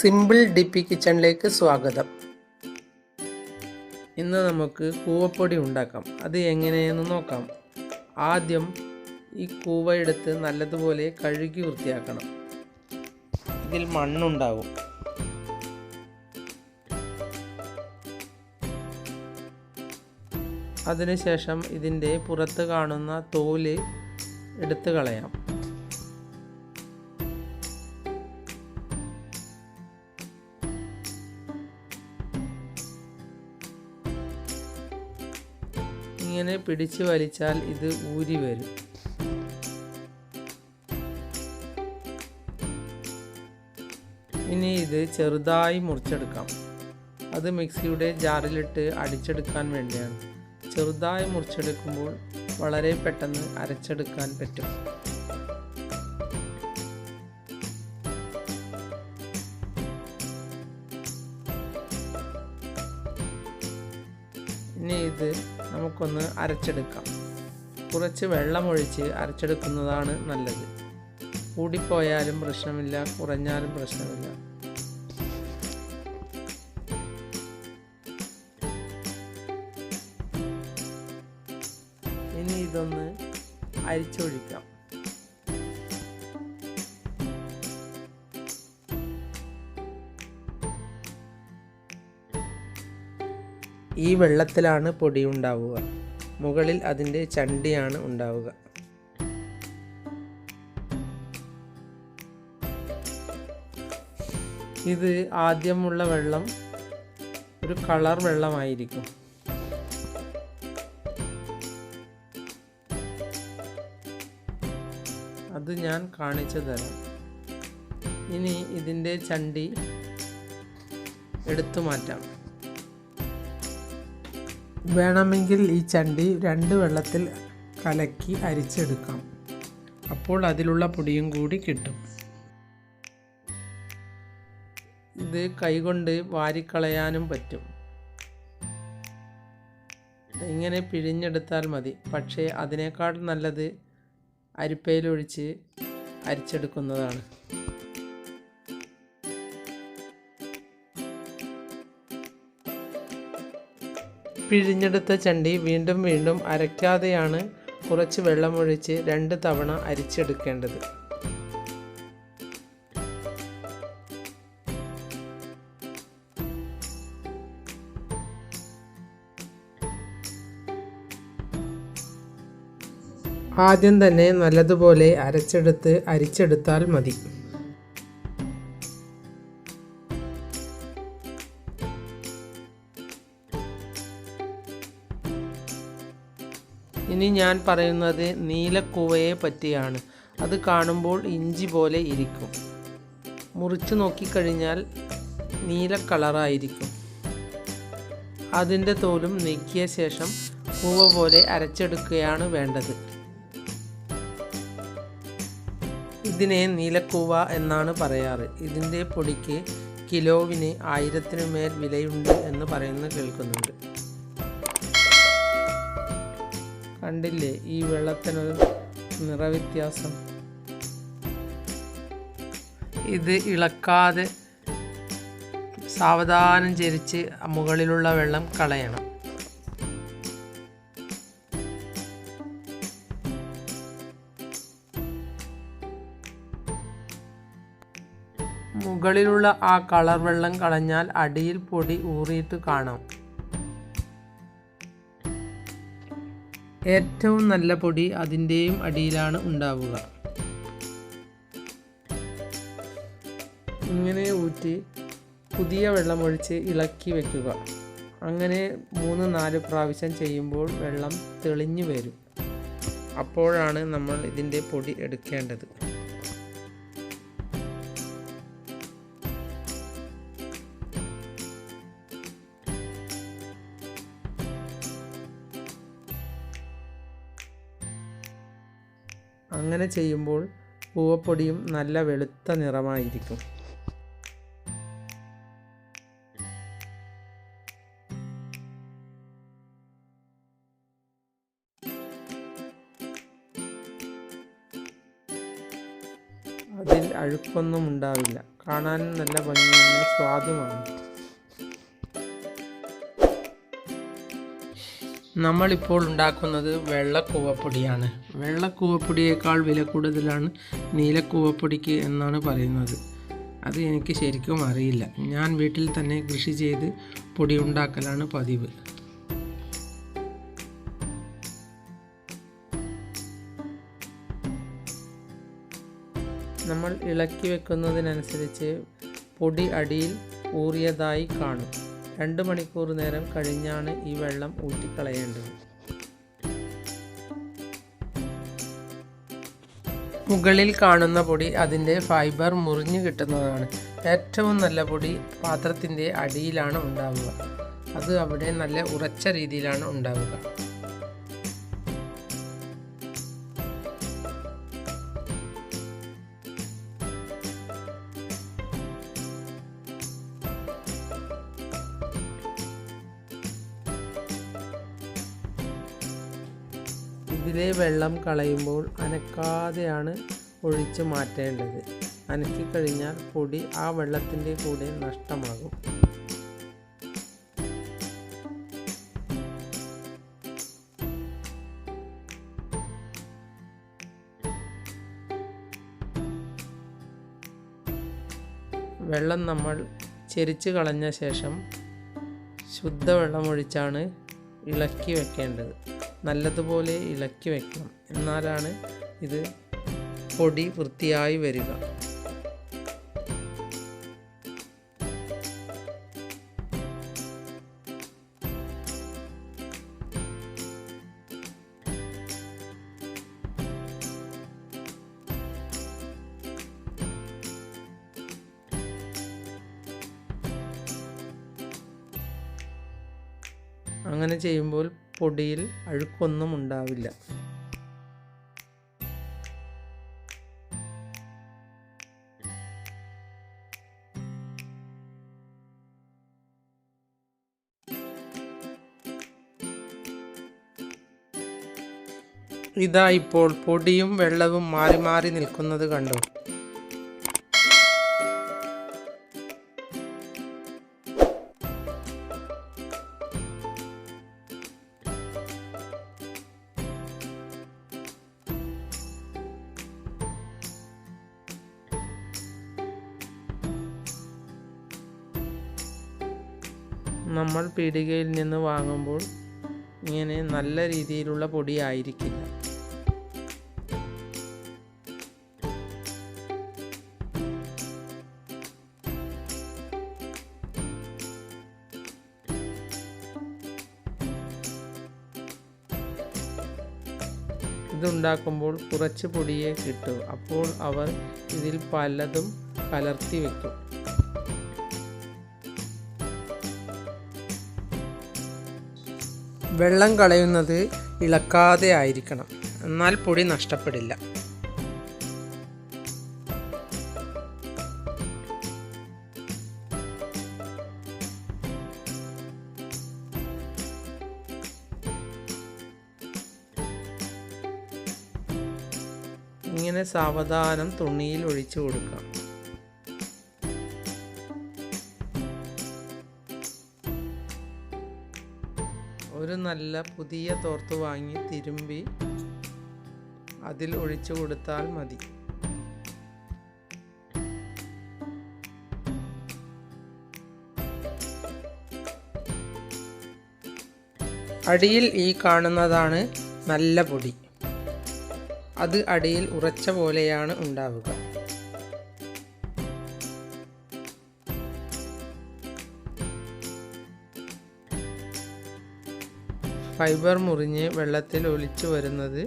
Simple ഡിപ്പി കിച്ചണിലേക്ക് സ്വാഗതം. ഇന്ന് നമുക്ക് കൂവപ്പൊടി ഉണ്ടാക്കാം. അത് എങ്ങനെയെന്ന് നോക്കാം. ആദ്യം ഈ കൂവ എടുത്ത് നല്ലതുപോലെ കഴുകി വൃത്തിയാക്കണം. ഇതിൽ മണ്ണുണ്ടാകും. അതിനുശേഷം ഇതിൻ്റെ പുറത്ത് കാണുന്ന തോല് എടുത്ത് കളയാം. ഇങ്ങനെ പിടിച്ചു വലിച്ചാൽ ഇത് ഊരി വരും. ഇനി ഇത് ചെറുതായി മുറിച്ചെടുക്കാം. അത് മിക്സിയുടെ ജാറിലിട്ട് അടിച്ചെടുക്കാൻ വേണ്ടിയാണ്. ചെറുതായി മുറിച്ചെടുക്കുമ്പോൾ വളരെ പെട്ടെന്ന് അരച്ചെടുക്കാൻ പറ്റും. ഇനി ഇത് നമുക്കൊന്ന് അരച്ചെടുക്കാം. കുറച്ച് വെള്ളമൊഴിച്ച് അരച്ചെടുക്കുന്നതാണ് നല്ലത്. കൂടിപ്പോയാലും പ്രശ്നമില്ല, കുറഞ്ഞാലും പ്രശ്നമില്ല. ഇനി ഇതൊന്ന് അരിച്ചൊഴിക്കാം. ഈ വെള്ളത്തിലാണ് പൊടി ഉണ്ടാവുക. മുകളിൽ അതിൻ്റെ ചണ്ടിയാണ് ഉണ്ടാവുക. ഇത് ആദ്യമുള്ള വെള്ളം ഒരു കളർ വെള്ളമായിരിക്കും. അത് ഞാൻ കാണിച്ചു തരാം. ഇനി ഇതിൻ്റെ ചണ്ടി എടുത്തു മാറ്റാം. വേണമെങ്കിൽ ഈ ചണ്ടി 2 വെള്ളത്തിൽ കലക്കി അരിച്ചെടുക്കാം. അപ്പോൾ അതിലുള്ള പൊടിയും കൂടി കിട്ടും. ഇത് കൈകൊണ്ട് വാരിക്കളയാനും പറ്റും. ഇങ്ങനെ പിഴിഞ്ഞെടുത്താൽ മതി. പക്ഷേ അതിനേക്കാൾ നല്ലത് അരിപ്പയിലൊഴിച്ച് അരിച്ചെടുക്കുന്നതാണ്. പിഴിഞ്ഞെടുത്ത ചണ്ടി വീണ്ടും വീണ്ടും അരയ്ക്കാതെയാണ് കുറച്ച് വെള്ളമൊഴിച്ച് 2 തവണ അരിച്ചെടുക്കേണ്ടത്. ആദ്യം തന്നെ നല്ലതുപോലെ അരിച്ചെടുത്താൽ മതി. ഇനി ഞാൻ പറയുന്നത് നീലക്കൂവയെ പറ്റിയാണ്. അത് കാണുമ്പോൾ ഇഞ്ചി പോലെ ഇരിക്കും. മുറിച്ച് നോക്കിക്കഴിഞ്ഞാൽ നീല കളറായിരിക്കും. അതിൻ്റെ തോലും നീക്കിയ ശേഷം കൂവ പോലെ അരച്ചെടുക്കുകയാണ് വേണ്ടത്. ഇതിനെ നീലക്കൂവ എന്നാണ് പറയാറ്. ഇതിൻ്റെ പൊടിക്ക് കിലോവിന് 1000-ന് മേൽ വിലയുണ്ട് എന്ന് പറയുന്നത് കേൾക്കുന്നുണ്ട്. കണ്ടില്ലേ ഈ വെള്ളത്തിനൊരു നിറവ്യത്യാസം? ഇത് ഇളക്കാതെ സാവധാനം ചരിച്ച് മുകളിലുള്ള വെള്ളം കളയണം. മുകളിലുള്ള ആ കളർ വെള്ളം കളഞ്ഞാൽ അടിയിൽ പൊടി ഊറിയിട്ട് കാണാം. ഏറ്റവും നല്ല പൊടി അതിൻ്റെയും അടിയിലാണ് ഉണ്ടാവുക. ഇങ്ങനെ ഊറ്റി പുതിയ വെള്ളമൊഴിച്ച് ഇളക്കി വയ്ക്കുക. അങ്ങനെ 3-4 പ്രാവശ്യം ചെയ്യുമ്പോൾ വെള്ളം തെളിഞ്ഞു വരും. അപ്പോഴാണ് നമ്മൾ ഇതിൻ്റെ പൊടി എടുക്കേണ്ടത്. അങ്ങനെ ചെയ്യുമ്പോൾ കൂവപ്പൊടിയും നല്ല വെളുത്ത നിറമായിരിക്കും. അതിൽ അഴുക്കൊന്നും ഉണ്ടാവില്ല. കാണാനും നല്ല ഭംഗിയാണ്, സ്വാദുമാണ്. നമ്മളിപ്പോൾ ഉണ്ടാക്കുന്നത് വെള്ളക്കൂവപ്പൊടിയാണ്. വെള്ളക്കൂവപ്പൊടിയേക്കാൾ വില കൂടുതലാണ് നീലക്കൂവപ്പൊടിക്ക് എന്നാണ് പറയുന്നത്. അത് എനിക്ക് ശരിക്കും അറിയില്ല. ഞാൻ വീട്ടിൽ തന്നെ കൃഷി ചെയ്ത് പൊടി ഉണ്ടാക്കലാണ് പതിവ്. നമ്മൾ ഇളക്കി വെക്കുന്നതിനനുസരിച്ച് പൊടി അടിയിൽ ഊറിയതായി കാണും. 2 മണിക്കൂർ നേരം കഴിഞ്ഞാണ് ഈ വെള്ളം ഊറ്റിക്കളയേണ്ടത്. മുകളിൽ കാണുന്ന പൊടി അതിൻ്റെ ഫൈബർ മുറിഞ്ഞു കിട്ടുന്നതാണ്. ഏറ്റവും നല്ല പൊടി പാത്രത്തിൻ്റെ അടിയിലാണ് ഉണ്ടാവുക. അത് അവിടെ നല്ല ഉറച്ച രീതിയിലാണ് ഉണ്ടാവുക. ഇതിലെ വെള്ളം കളയുമ്പോൾ അനക്കാതെയാണ് ഒഴിച്ചു മാറ്റേണ്ടത്. അനക്കിക്കഴിഞ്ഞാൽ പൊടി ആ വെള്ളത്തിൻ്റെ കൂടെ നഷ്ടമാകും. വെള്ളം നമ്മൾ ചെരിച്ച് കളഞ്ഞ ശേഷം ശുദ്ധവെള്ളം ഒഴിച്ചാണ് ഇളക്കി വെക്കേണ്ടത്. നല്ലതുപോലെ ഇളക്കി വെക്കണം, എന്നാലാണ് ഇത് പൊടി വൃത്തിയായി വരിക. അങ്ങനെ ചെയ്യുമ്പോൾ പൊടിയിൽ അഴുക്കൊന്നും ഉണ്ടാവില്ല. ഇതാ ഇപ്പോൾ പൊടിയും വെള്ളവും മാറി മാറി നിൽക്കുന്നത് കണ്ടോ? നമ്മൾ പീടികയിൽ നിന്ന് വാങ്ങുമ്പോൾ ഇങ്ങനെ നല്ല രീതിയിലുള്ള പൊടി ആയിരിക്കില്ല. ഇതുണ്ടാക്കുമ്പോൾ കുറച്ച് പൊടിയേ കിട്ടൂ. അപ്പോൾ അവർ ഇതിൽ പലതും കലർത്തി വെക്കും. വെള്ളം കളയുന്നത് ഇളക്കാതെ ആയിരിക്കണം, എന്നാൽ പൊടി നഷ്ടപ്പെടില്ല. ഇങ്ങനെ സാവധാനം തുണിയിൽ ഒഴിച്ചു കൊടുക്കാം. ഒരു നല്ല പുതിയ തോർത്ത് വാങ്ങി തിരുമ്പി അതിൽ ഒഴിച്ചു കൊടുത്താൽ മതി. അടിയിൽ ഈ കാണുന്നതാണ് നല്ല പൊടി. അത് അടിയിൽ ഉറച്ച പോലെയാണ് ഉണ്ടാവുക. ഫൈബർ മുറിഞ്ഞ് വെള്ളത്തിൽ ഒലിച്ചു വരുന്നത്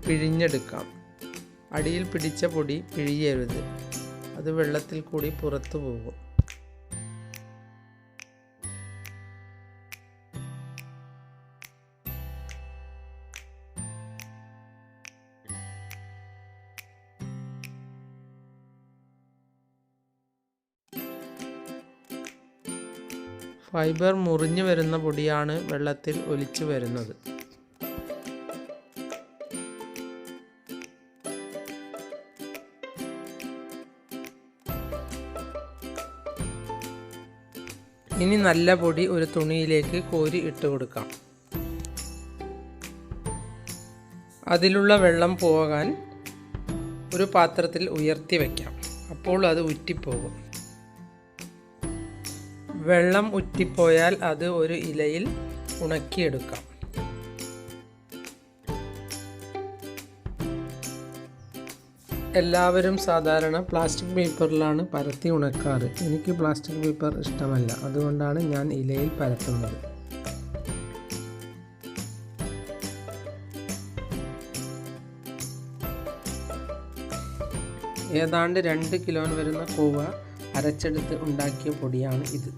പിഴിഞ്ഞെടുക്കാം. അടിയിൽ പിടിച്ച പൊടി പിഴിയരുത്, അത് വെള്ളത്തിൽ കൂടി പുറത്തു പോകും. ഫൈബർ മുറിഞ്ഞു വരുന്ന പൊടിയാണ് വെള്ളത്തിൽ ഒലിച്ചു വരുന്നത്. ഇനി നല്ല പൊടി ഒരു തുണിയിലേക്ക് കോരി ഇട്ട് കൊടുക്കാം. അതിലുള്ള വെള്ളം പോകാൻ ഒരു പാത്രത്തിൽ ഉയർത്തി വയ്ക്കാം. അപ്പോൾ അത് ഉറ്റിപ്പോകും. വെള്ളം ഉറ്റിപ്പോയാൽ അത് ഒരു ഇലയിൽ ഉണക്കിയെടുക്കാം. എല്ലാവരും സാധാരണ പ്ലാസ്റ്റിക് പേപ്പറിലാണ് പരത്തി ഉണക്കാറ്. എനിക്ക് പ്ലാസ്റ്റിക് പേപ്പർ ഇഷ്ടമല്ല, അതുകൊണ്ടാണ് ഞാൻ ഇലയിൽ പരത്തുന്നത്. ഏതാണ്ട് 2 കിലോ വരുന്ന കൂവ അരച്ചെടുത്ത് ഉണ്ടാക്കിയ പൊടിയാണ് ഇത്.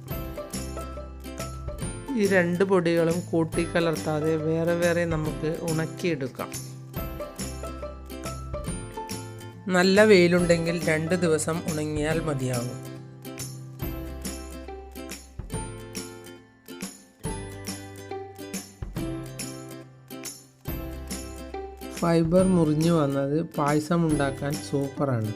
ഈ 2 പൊടികളും കൂട്ടിക്കലർത്താതെ വേറെ വേറെ നമുക്ക് ഉണക്കിയെടുക്കാം. നല്ല വെയിലുണ്ടെങ്കിൽ 2 ദിവസം ഉണങ്ങിയാൽ മതിയാകും. ഫൈബർ മുറിഞ്ഞു വന്നത് പായസം ഉണ്ടാക്കാൻ സൂപ്പറാണ്.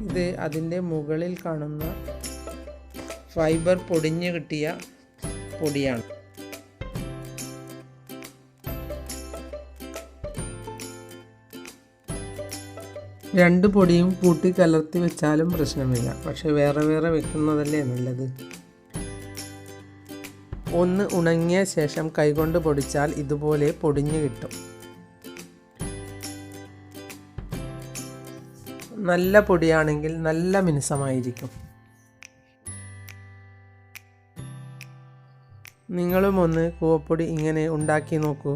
ഇത് അതിൻ്റെ മുകളിൽ കാണുന്ന ഫൈബർ പൊടിഞ്ഞു കിട്ടിയ പൊടിയാണ്. രണ്ട് പൊടിയും കൂട്ടി കലർത്തി വെച്ചാലും പ്രശ്നമില്ല, പക്ഷെ വേറെ വേറെ വെക്കുന്നതല്ലേ നല്ലത്. ഒന്ന് ഉണങ്ങിയ ശേഷം കൈകൊണ്ട് പൊടിച്ചാൽ ഇതുപോലെ പൊടിഞ്ഞു കിട്ടും. നല്ല പൊടിയാണെങ്കിൽ നല്ല മിനുസമായിരിക്കും. നിങ്ങളും ഒന്ന് കൂവപ്പൊടി ഇങ്ങനെ ഉണ്ടാക്കി നോക്കൂ.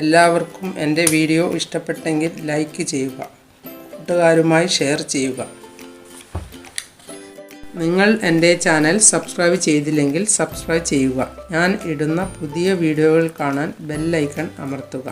എല്ലാവർക്കും എൻ്റെ വീഡിയോ ഇഷ്ടപ്പെട്ടെങ്കിൽ ലൈക്ക് ചെയ്യുക, കൂട്ടുകാരുമായി ഷെയർ ചെയ്യുക. നിങ്ങൾ എൻ്റെ ചാനൽ സബ്സ്ക്രൈബ് ചെയ്തില്ലെങ്കിൽ സബ്സ്ക്രൈബ് ചെയ്യുക. ഞാൻ ഇടുന്ന പുതിയ വീഡിയോകൾ കാണാൻ ബെൽ ഐക്കൺ അമർത്തുക.